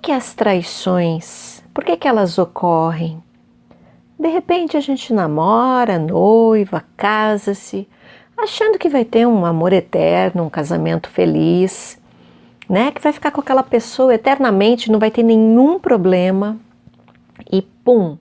que as traições, por que que elas ocorrem? De repente a gente namora, noiva, casa-se, achando que vai ter um amor eterno, um casamento feliz, né? Que vai ficar com aquela pessoa eternamente, não vai ter nenhum problema e pum!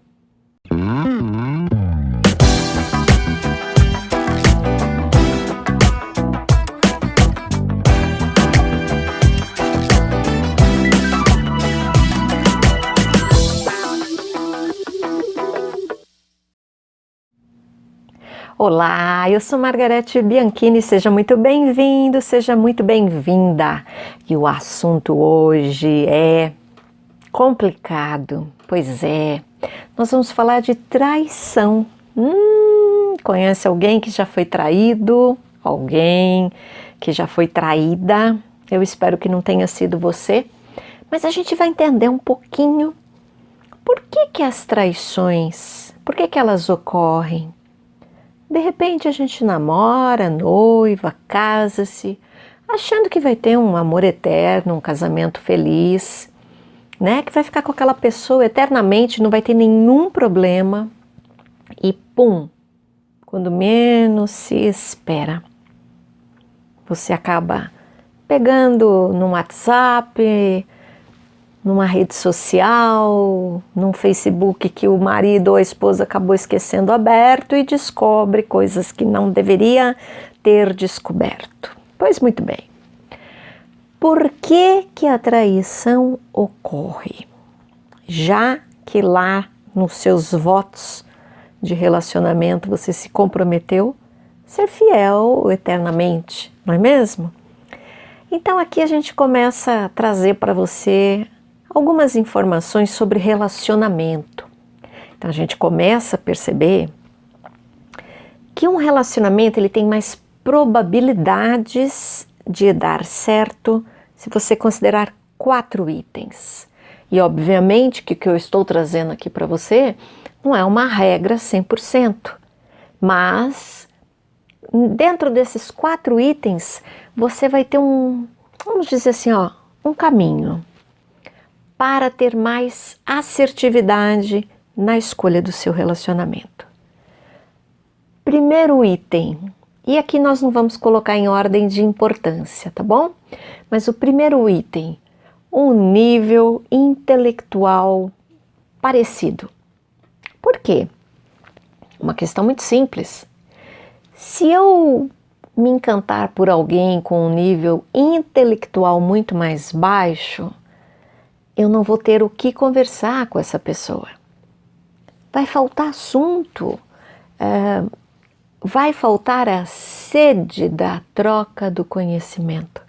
Olá, eu sou Margarete Bianchini, seja muito bem-vindo, seja muito bem-vinda. E o assunto hoje é complicado, pois é, nós vamos falar de traição. Conhece alguém que já foi traído? Alguém que já foi traída? Eu espero que não tenha sido você, mas a gente vai entender um pouquinho por que que as traições, por que que elas ocorrem? De repente a gente namora, noiva, casa-se, achando que vai ter um amor eterno, um casamento feliz, né? Que vai ficar com aquela pessoa eternamente, não vai ter nenhum problema e pum! Quando menos se espera, você acaba pegando no WhatsApp, numa rede social, num Facebook que o marido ou a esposa acabou esquecendo aberto e descobre coisas que não deveria ter descoberto. Pois muito bem. Por que que a traição ocorre? Já que lá nos seus votos de relacionamento você se comprometeu a ser fiel eternamente, não é mesmo? Então aqui a gente começa a trazer para você algumas informações sobre relacionamento. Então a gente começa a perceber que um relacionamento ele tem mais probabilidades de dar certo se você considerar 4 itens. E obviamente que o que eu estou trazendo aqui para você não é uma regra 100%, mas dentro desses 4 itens você vai ter vamos dizer assim, um caminho para ter mais assertividade na escolha do seu relacionamento. Primeiro item, e aqui nós não vamos colocar em ordem de importância, tá bom? Mas o primeiro item, um nível intelectual parecido. Por quê? Uma questão muito simples. Se eu me encantar por alguém com um nível intelectual muito mais baixo, eu não vou ter o que conversar com essa pessoa. Vai faltar assunto, vai faltar a sede da troca do conhecimento.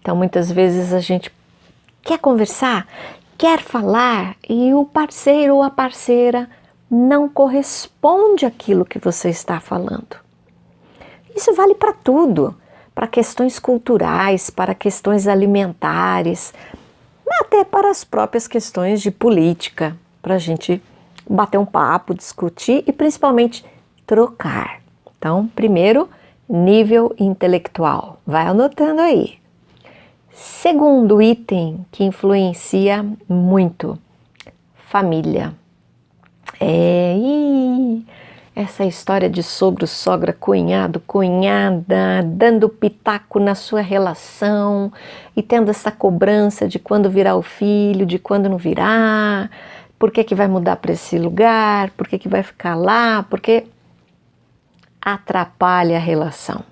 Então, muitas vezes a gente quer conversar, quer falar e o parceiro ou a parceira não corresponde àquilo que você está falando. Isso vale para tudo, para questões culturais, para questões alimentares, até para as próprias questões de política, para a gente bater um papo, discutir e principalmente trocar. Então, primeiro, nível intelectual. Vai anotando aí. Segundo item que influencia muito, família. Essa história de sogro, sogra, cunhado, cunhada, dando pitaco na sua relação e tendo essa cobrança de quando virá o filho, de quando não virá, por que que vai mudar para esse lugar, por que que vai ficar lá, porque atrapalha a relação.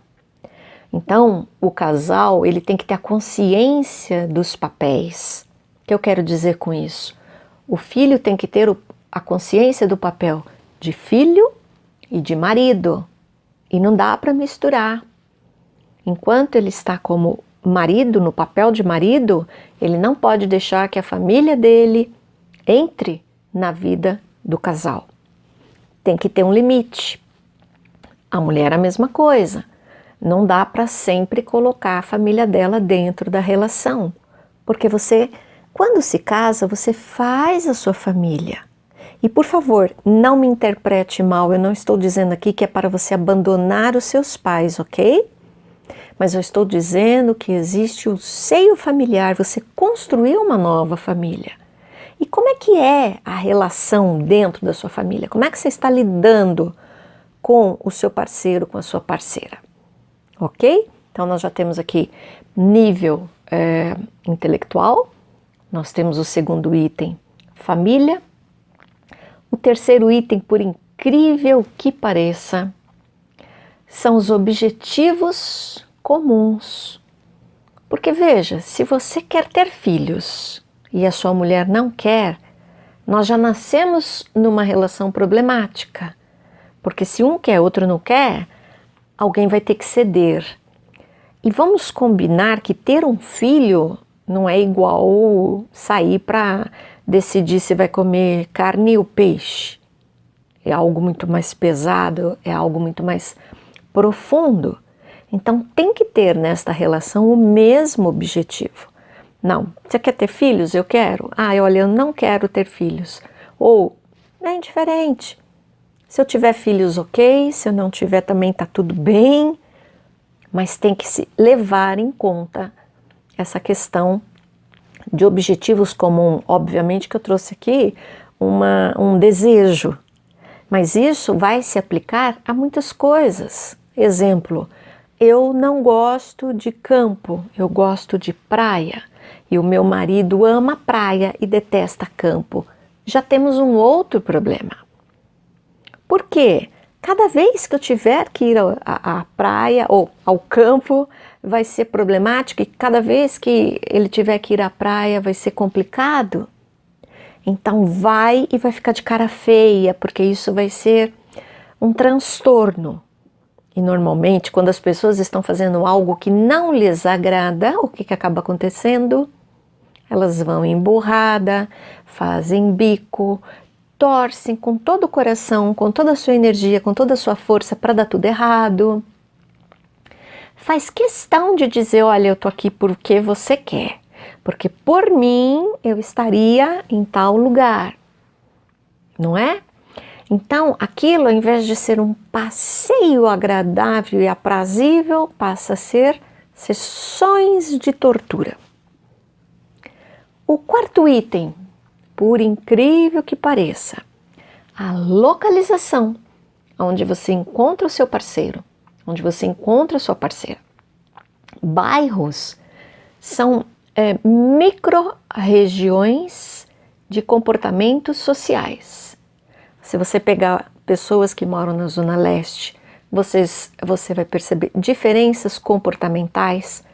Então, o casal, ele tem que ter a consciência dos papéis. O que eu quero dizer com isso? O filho tem que ter a consciência do papel de filho e de marido, e não dá para misturar. Enquanto ele está como marido, no papel de marido, ele não pode deixar que a família dele entre na vida do casal. Tem que ter um limite. A mulher é a mesma coisa. Não dá para sempre colocar a família dela dentro da relação, porque você, quando se casa, você faz a sua família. E por favor, não me interprete mal, eu não estou dizendo aqui que é para você abandonar os seus pais, ok? mas eu estou dizendo que existe o seio familiar, você construiu uma nova família. E como é a relação dentro da sua família? Como é que você está lidando com o seu parceiro, com a sua parceira? Ok? Então nós já temos aqui nível intelectual, nós temos o segundo item, família. O terceiro item, por incrível que pareça, são os objetivos comuns. Porque veja, se você quer ter filhos e a sua mulher não quer, nós já nascemos numa relação problemática. Porque se um quer, outro não quer, alguém vai ter que ceder. E vamos combinar que ter um filho não é igual sair para decidir se vai comer carne ou peixe. É algo muito mais pesado, é algo muito mais profundo. Então tem que ter nesta relação o mesmo objetivo. Não, você quer ter filhos? Eu quero. Ah, olha, eu não quero ter filhos. Ou, é indiferente. Se eu tiver filhos, ok. Se eu não tiver, também tá tudo bem. Mas tem que se levar em conta essa questão de objetivos comuns. Obviamente que eu trouxe aqui um desejo, mas isso vai se aplicar a muitas coisas. Exemplo, eu não gosto de campo, eu gosto de praia. E o meu marido ama praia e detesta campo. Já temos um outro problema. Por quê? Cada vez que eu tiver que ir à praia ou ao campo, vai ser problemático, e cada vez que ele tiver que ir à praia vai ser complicado. Então vai e vai ficar de cara feia, porque isso vai ser um transtorno. E normalmente, quando as pessoas estão fazendo algo que não lhes agrada, o que acaba acontecendo? Elas vão emburrada, fazem bico, torcem com todo o coração, com toda a sua energia, com toda a sua força para dar tudo errado. Faz questão de dizer, olha, eu tô aqui porque você quer, porque por mim eu estaria em tal lugar, não é? Então aquilo, ao invés de ser um passeio agradável e aprazível, passa a ser sessões de tortura. O quarto item, por incrível que pareça, a localização, onde você encontra o seu parceiro, onde você encontra a sua parceira. Bairros são micro-regiões de comportamentos sociais. Se você pegar pessoas que moram na Zona Leste, você vai perceber diferenças comportamentais.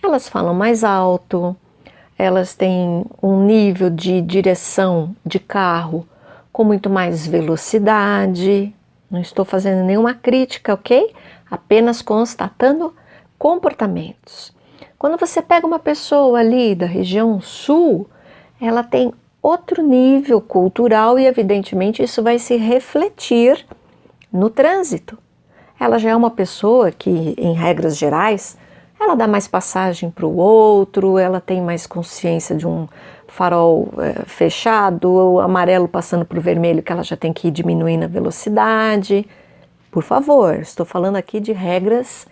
Elas falam mais alto, elas têm um nível de direção de carro com muito mais velocidade. Não estou fazendo nenhuma crítica, ok? Apenas constatando comportamentos. Quando você pega uma pessoa ali da região sul, ela tem outro nível cultural e, evidentemente, isso vai se refletir no trânsito. Ela já é uma pessoa que, em regras gerais, ela dá mais passagem para o outro, ela tem mais consciência de um farol fechado, ou amarelo passando para o vermelho, que ela já tem que ir diminuindo a velocidade. Por favor, estou falando aqui de regras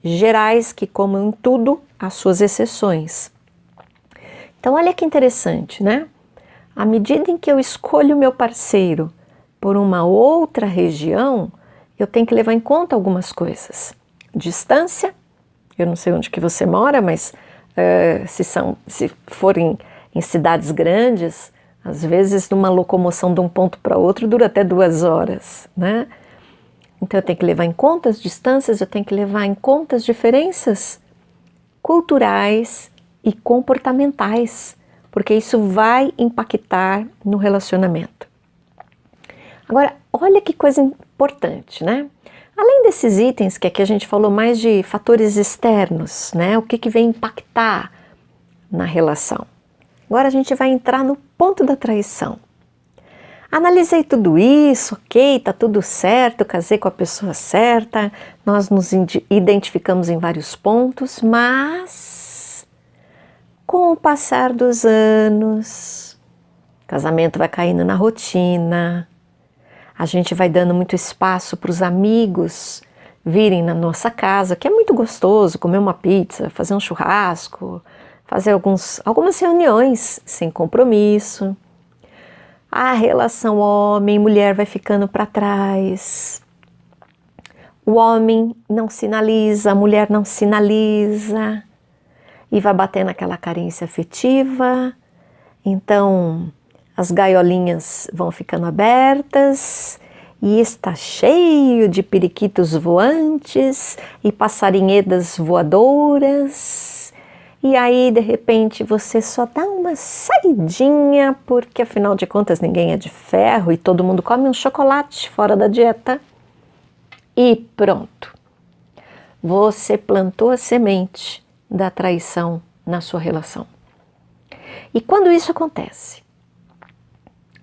gerais que, como em tudo, há suas exceções. Então, olha que interessante, né? À medida em que eu escolho meu parceiro por uma outra região, eu tenho que levar em conta algumas coisas. Distância. Eu não sei onde que você mora, mas se forem em cidades grandes, às vezes numa locomoção de um ponto para outro dura até 2 horas, né? Então eu tenho que levar em conta as distâncias, eu tenho que levar em conta as diferenças culturais e comportamentais, porque isso vai impactar no relacionamento. Agora, olha que coisa importante, né? Além desses itens, que aqui a gente falou mais de fatores externos, né? O que vem impactar na relação. Agora a gente vai entrar no ponto da traição. Analisei tudo isso, ok, tá tudo certo, casei com a pessoa certa, nós nos identificamos em vários pontos, mas com o passar dos anos, o casamento vai caindo na rotina, a gente vai dando muito espaço para os amigos virem na nossa casa, que é muito gostoso comer uma pizza, fazer um churrasco, fazer algumas reuniões sem compromisso. A relação homem-mulher vai ficando para trás. O homem não sinaliza, a mulher não sinaliza e vai batendo aquela carência afetiva. Então, as gaiolinhas vão ficando abertas e está cheio de periquitos voantes e passarinhedas voadoras. E aí, de repente, você só dá uma saidinha, porque afinal de contas ninguém é de ferro e todo mundo come um chocolate fora da dieta. E pronto. Você plantou a semente da traição na sua relação. E quando isso acontece,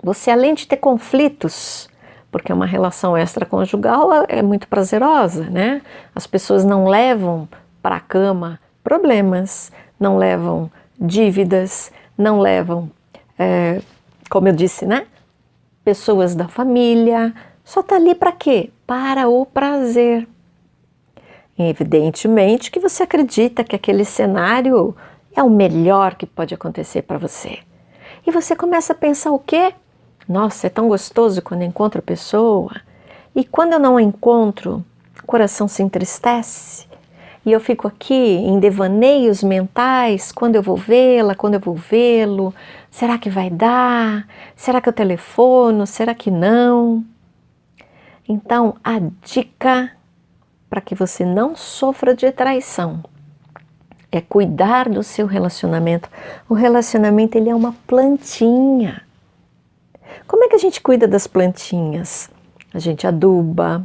você, além de ter conflitos, porque uma relação extraconjugal é muito prazerosa, né? As pessoas não levam para a cama problemas, não levam dívidas, não levam, como eu disse, né? Pessoas da família, só está ali para quê? Para o prazer. Evidentemente que você acredita que aquele cenário é o melhor que pode acontecer para você. E você começa a pensar o quê? Nossa, é tão gostoso quando encontro a pessoa. E quando eu não a encontro, o coração se entristece. E eu fico aqui em devaneios mentais, quando eu vou vê-la, quando eu vou vê-lo. Será que vai dar? Será que eu telefono? Será que não? Então, a dica para que você não sofra de traição é cuidar do seu relacionamento. O relacionamento, ele é uma plantinha. Como é que a gente cuida das plantinhas? A gente aduba,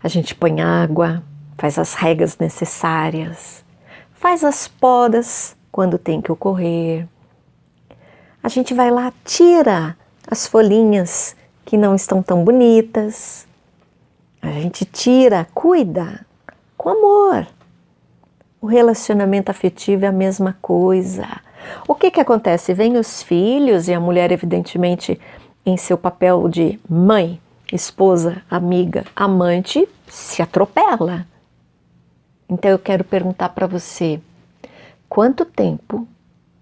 a gente põe água, faz as regas necessárias, faz as podas quando tem que ocorrer. A gente vai lá, tira as folhinhas que não estão tão bonitas. A gente tira, cuida, com amor. O relacionamento afetivo é a mesma coisa. O que acontece? Vem os filhos e a mulher, evidentemente, em seu papel de mãe, esposa, amiga, amante, se atropela. Então eu quero perguntar para você, quanto tempo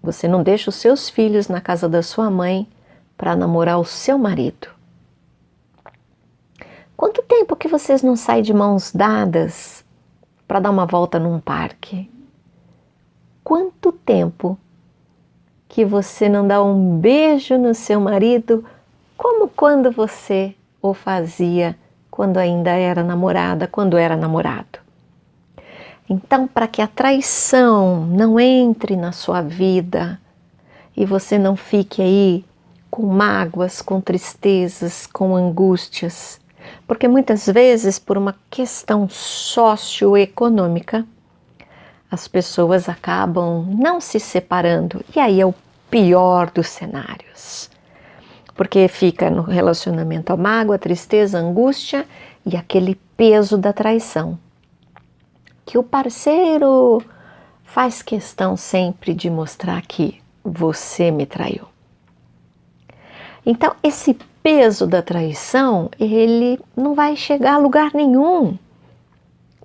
você não deixa os seus filhos na casa da sua mãe para namorar o seu marido? Quanto tempo que vocês não saem de mãos dadas para dar uma volta num parque? Quanto tempo que você não dá um beijo no seu marido como quando você o fazia quando ainda era namorada, quando era namorado? Então, para que a traição não entre na sua vida e você não fique aí com mágoas, com tristezas, com angústias, porque muitas vezes, por uma questão socioeconômica, as pessoas acabam não se separando. E aí é o pior dos cenários. Porque fica no relacionamento a mágoa, a tristeza, a angústia e aquele peso da traição. Que o parceiro faz questão sempre de mostrar que você me traiu. Então, esse peso da traição, ele não vai chegar a lugar nenhum.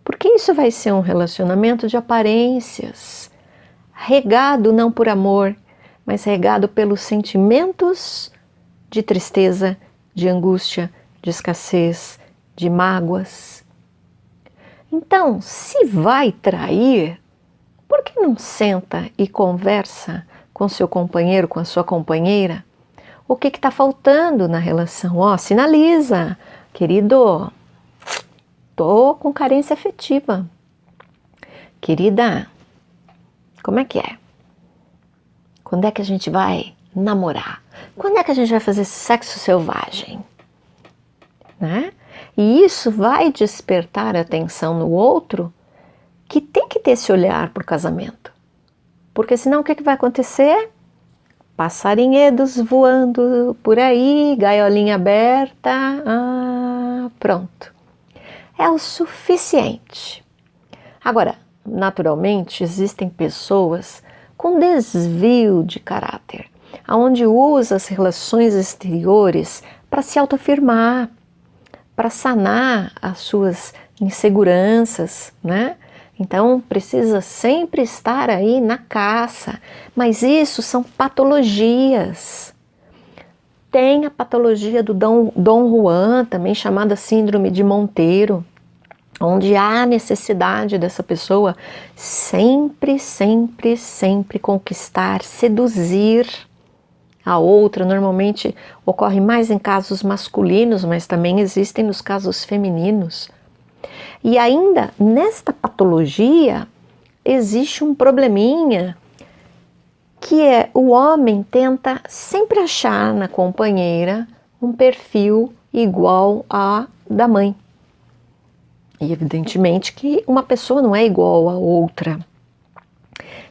Porque isso vai ser um relacionamento de aparências, regado não por amor, mas regado pelos sentimentos de tristeza, de angústia, de escassez, de mágoas. Então, se vai trair, por que não senta e conversa com seu companheiro, com a sua companheira? O que está faltando na relação? Sinaliza, querido, tô com carência afetiva. Querida, como é que é? Quando é que a gente vai namorar? Quando é que a gente vai fazer sexo selvagem? Né? E isso vai despertar a atenção no outro, que tem que ter esse olhar para o casamento. Porque senão o que vai acontecer? Passarinhedos voando por aí, gaiolinha aberta, pronto. É o suficiente. Agora, naturalmente, existem pessoas com desvio de caráter, onde usa as relações exteriores para se autoafirmar, para sanar as suas inseguranças, né? Então precisa sempre estar aí na caça, mas isso são patologias. Tem a patologia do Dom Juan, também chamada síndrome de Monteiro, onde há necessidade dessa pessoa sempre, sempre, sempre conquistar, seduzir a outra. Normalmente ocorre mais em casos masculinos, mas também existem nos casos femininos. E ainda nesta patologia existe um probleminha, que é o homem tenta sempre achar na companheira um perfil igual a da mãe. E evidentemente que uma pessoa não é igual a outra.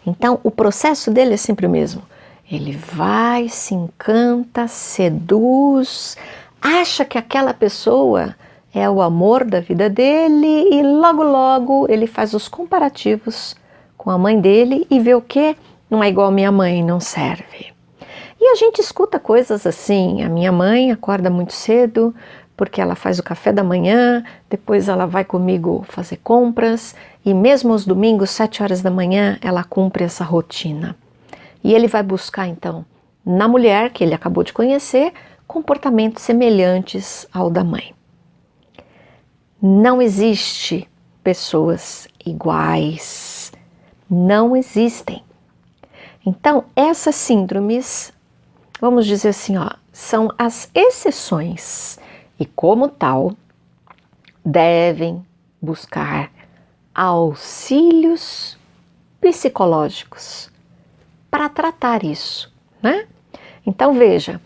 Então o processo dele é sempre o mesmo. Ele vai, se encanta, seduz, acha que aquela pessoa é o amor da vida dele e logo logo ele faz os comparativos com a mãe dele e vê o quê? Não é igual a minha mãe, não serve. E a gente escuta coisas assim, a minha mãe acorda muito cedo porque ela faz o café da manhã, depois ela vai comigo fazer compras e mesmo aos domingos, 7 horas da manhã, ela cumpre essa rotina. E ele vai buscar então, na mulher que ele acabou de conhecer, comportamentos semelhantes ao da mãe. Não existe pessoas iguais, não existem. Então, essas síndromes, vamos dizer assim, ó, são as exceções e, como tal, devem buscar auxílios psicológicos para tratar isso, né? Então, veja,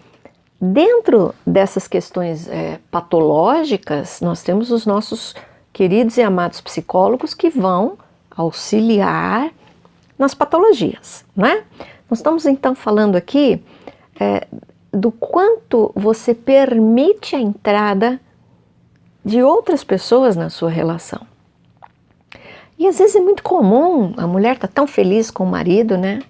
dentro dessas questões patológicas, nós temos os nossos queridos e amados psicólogos que vão auxiliar nas patologias, né? Nós estamos então falando aqui do quanto você permite a entrada de outras pessoas na sua relação. E às vezes é muito comum, a mulher tá tão feliz com o marido, né?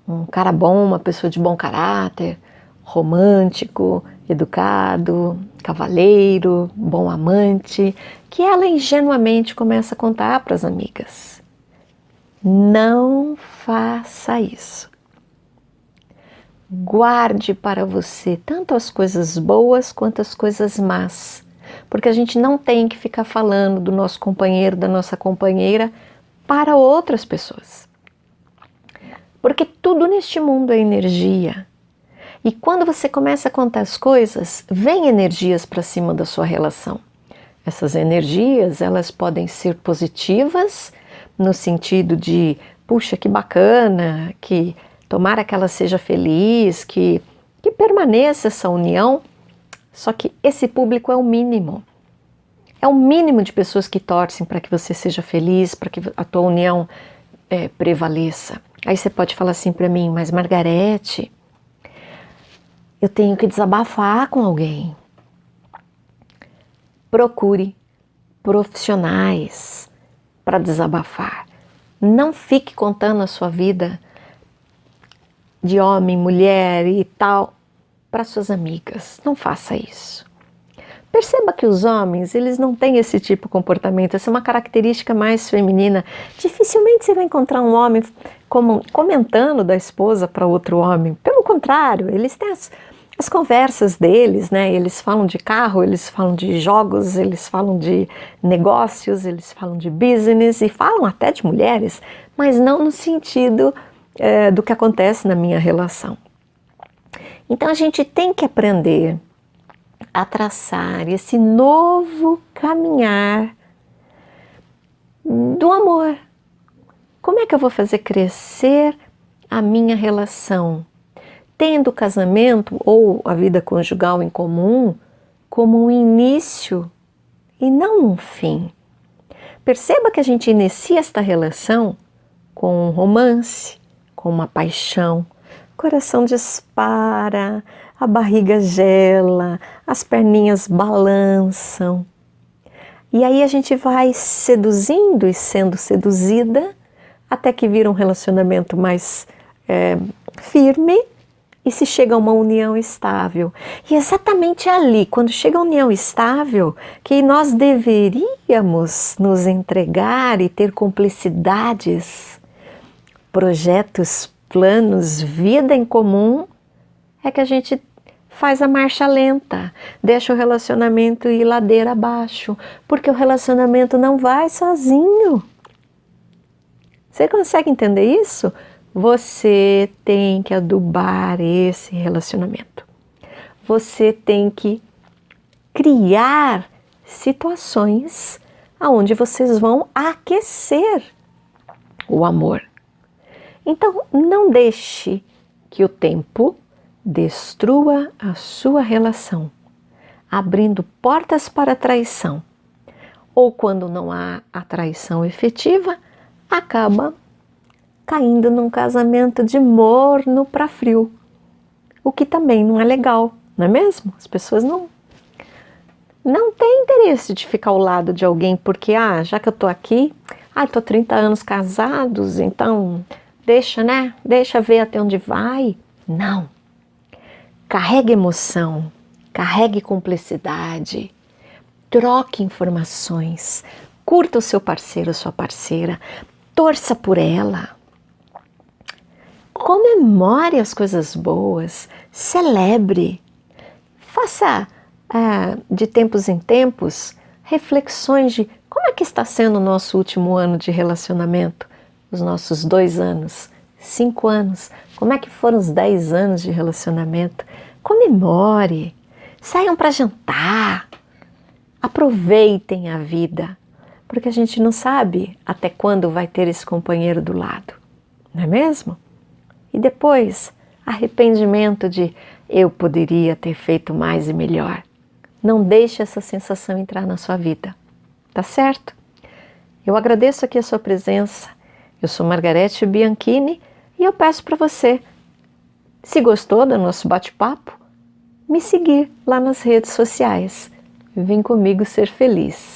Um cara bom, uma pessoa de bom caráter, romântico, educado, cavalheiro, bom amante, que ela ingenuamente começa a contar para as amigas. Não faça isso. Guarde para você tanto as coisas boas quanto as coisas más, porque a gente não tem que ficar falando do nosso companheiro, da nossa companheira para outras pessoas. Porque tudo neste mundo é energia. E quando você começa a contar as coisas, vem energias para cima da sua relação. Essas energias, elas podem ser positivas, no sentido de, puxa, que bacana, que tomara que ela seja feliz, que permaneça essa união. Só que esse público é o mínimo. É o mínimo de pessoas que torcem para que você seja feliz, para que a tua união prevaleça. Aí você pode falar assim para mim, mas Margarete, eu tenho que desabafar com alguém. Procure profissionais para desabafar. Não fique contando a sua vida de homem, mulher e tal para suas amigas. Não faça isso. Perceba que os homens, eles não têm esse tipo de comportamento. Essa é uma característica mais feminina. Dificilmente você vai encontrar um homem comentando da esposa para outro homem. Pelo contrário, eles têm as conversas deles, né? Eles falam de carro, eles falam de jogos, eles falam de negócios, eles falam de business e falam até de mulheres, mas não no sentido do que acontece na minha relação. Então a gente tem que aprender a traçar esse novo caminhar do amor. Como é que eu vou fazer crescer a minha relação? Tendo o casamento ou a vida conjugal em comum como um início e não um fim. Perceba que a gente inicia esta relação com um romance, com uma paixão. O coração dispara, a barriga gela, as perninhas balançam. E aí a gente vai seduzindo e sendo seduzida até que vira um relacionamento mais firme, e se chega a uma união estável. E é exatamente ali, quando chega a união estável, que nós deveríamos nos entregar e ter cumplicidades, projetos, planos, vida em comum, é que a gente faz a marcha lenta, deixa o relacionamento ir ladeira abaixo, porque o relacionamento não vai sozinho. Você consegue entender isso? Você tem que adubar esse relacionamento. Você tem que criar situações onde vocês vão aquecer o amor. Então, não deixe que o tempo destrua a sua relação, abrindo portas para a traição. Ou quando não há a traição efetiva, acaba caindo num casamento de morno para frio, o que também não é legal, não é mesmo? As pessoas não têm interesse de ficar ao lado de alguém porque, já que eu tô aqui, tô 30 anos casados, então deixa, né? Deixa ver até onde vai. Não. Carregue emoção, carregue cumplicidade, troque informações, curta o seu parceiro ou sua parceira, torça por ela. Comemore as coisas boas, celebre, faça de tempos em tempos reflexões de como é que está sendo o nosso último ano de relacionamento, os nossos 2 anos, 5 anos, como é que foram os 10 anos de relacionamento. Comemore, saiam para jantar, aproveitem a vida, porque a gente não sabe até quando vai ter esse companheiro do lado, não é mesmo? E depois, arrependimento de eu poderia ter feito mais e melhor. Não deixe essa sensação entrar na sua vida, tá certo? Eu agradeço aqui a sua presença. Eu sou Margarete Bianchini e eu peço para você, se gostou do nosso bate-papo, me seguir lá nas redes sociais. Vem comigo ser feliz.